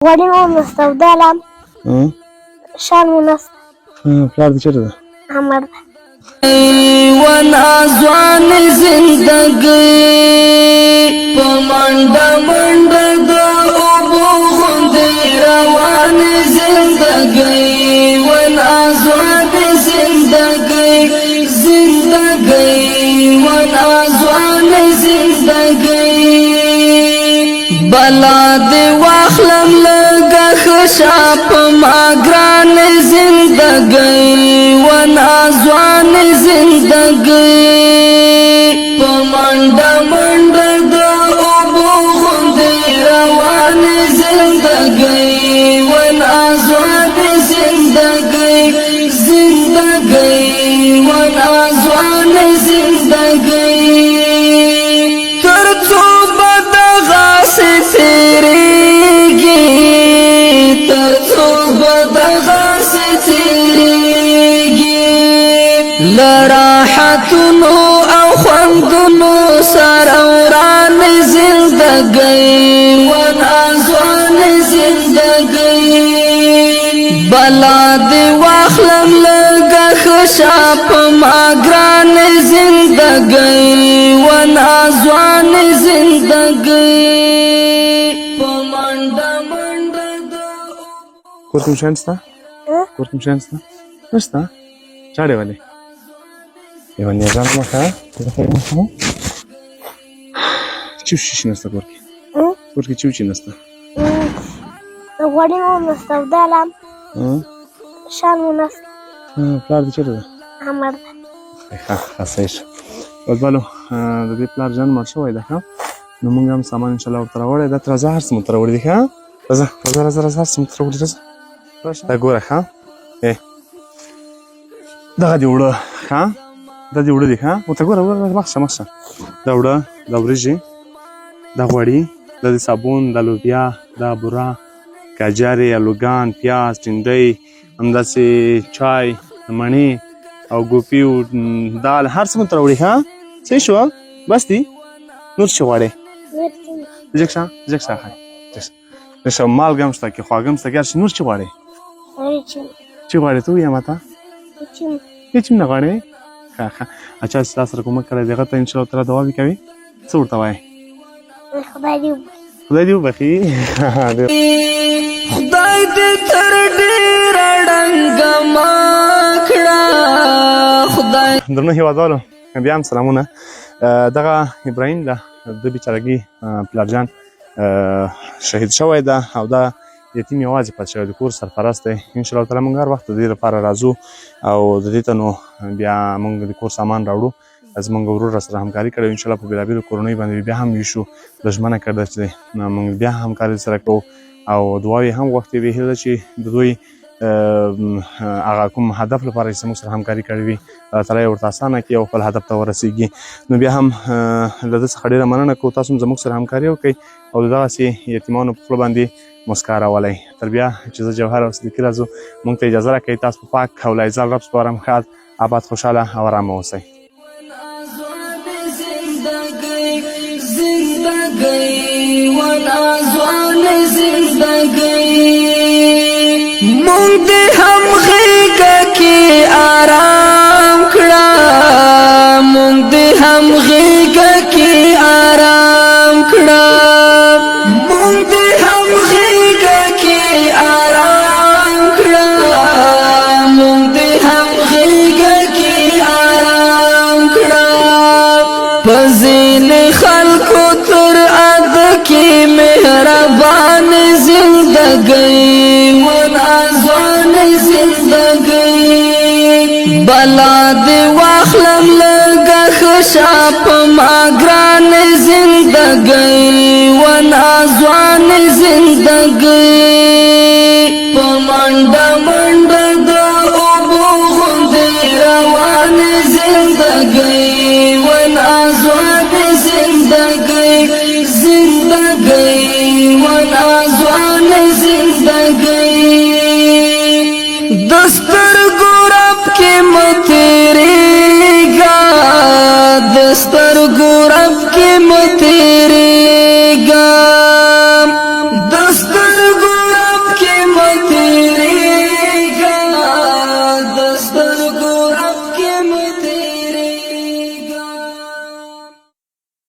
غوړي مو مستودلم شال مو نسته پلار دې چېرته ده؟ امر ونازوان زندگی په منډه منډه د اوبو غوندې روان زندگی ونازوان زندگی ونازوان زندگی بلا دې واخلم لږه ښه په ما ګران زندگی ونازوان زندگی په منډه منډه د اوبو غوندې روان زندگی ونازوان زندگی ونازوان زندگی تر څو به دغسې تېرېږي تر څو به دغسې تېرېږي له راحتونو او خوندونو سره وران زندګۍ ونازوان زندګۍ بلا دې واخلم لږه ښه شه په ما ګران زندګۍ ونازوان زندګۍ په منډه منډه د کور کې مشیان شته؟ کور کې مشیان شته؟ نشته؟ چاړې ولې؟ یوه نیزه مه ښه چوشي نشته کور کې کور کې چوچي نشته غوړي مو مستودلم شال مو نسته پلار دې چېرته ده؟ امر ښه صحیح شه بس بالو د دې پلار جان مړ شوی ده ښه نو موږ هم سامان انشاءالله ورته راوړی ده ته راځه هر څه مو ته راوړي دي ښه راځه هر څه مو ته راوړي راځه دا ګوره ښه دغه دې اوړه ښه دا دې اوړه دي ښه ورته ګوره مخشه دا اوړه دا وریژې دا غوړي دا د صابون دا لوبیا دا بوره ګاجرې الوګان پیاز ټنډۍ همداسې چای مڼې او ګوپي دال هر څه مو ته راوړي ښه صحیح شوه بس دي نور څه غواړې جګ شه مالګه هم شته که خواږه هم شته که هر شي نور څه غواړې څه غواړې ته ووایه ماته هېڅ هم نه غواړې ښه اچھا چې تا سره کومک کړی دی هغه ته انشاءالله تعالی دعاوې کوې څه ورته وایې خدای دې وبخي خدای دې تر ډېره ړنګه ما کړه خدای درنو هېوادوالو بیا هم سلامونه دغه ابراهیم ده د بیچارګي پلارجان شهید شوی ده او دا یتیم یوازې پاتې شوی د کور سرپرست دی انشاءالله تعالی موږ هر وخت د دې لپاره راځو او د دې ته نو بیا موږ د کور سامان راوړو زموږ ورور سره همکاري کړې انشاءالله په بېلابېلو کورنیو باندې بیا هم ویشو د ژمنه کړده چې موږ بیا همکاري سره کوو او دعاوې هم غوښتې وې هیله چې د دوی هغه کوم هدف لپاره چې موږ سره همکاري کړې وي الله تعالی ورته اسانه کړي او خپل هدف ته ورسېږي نو بیا هم له ده څخه ډېره مننه کوو تاسو هم زموږ سره همکاري وکړئ او د دغسې یتیمانو په خوله باندې مسکا راولئ تر بیا چې زه جوهر او صدیقي راځو موږ ته اجازه راکوئ تاسو په پاک او لایزال رب سپارم ښاد آباد خوشحاله او ارامه اوسئ ونازوان زندگی مونږ دې هم غېږه کې آرام کړه مونږ دې هم غېږه کې آرام کړه مونږ دې هم غېږه کې آرام کړه مونږ دې هم غېږه کې آرام کړه په ځینې خلکو تر کی مهربان زندگی ونازوان زندگی بلا دې واخلم لږه ښه شه په ما ګران زندگی ونازوان زندگی په منډه منډه د اوبو غوندې روان زندگی ونازوان زندگی ونازوان زندگی دست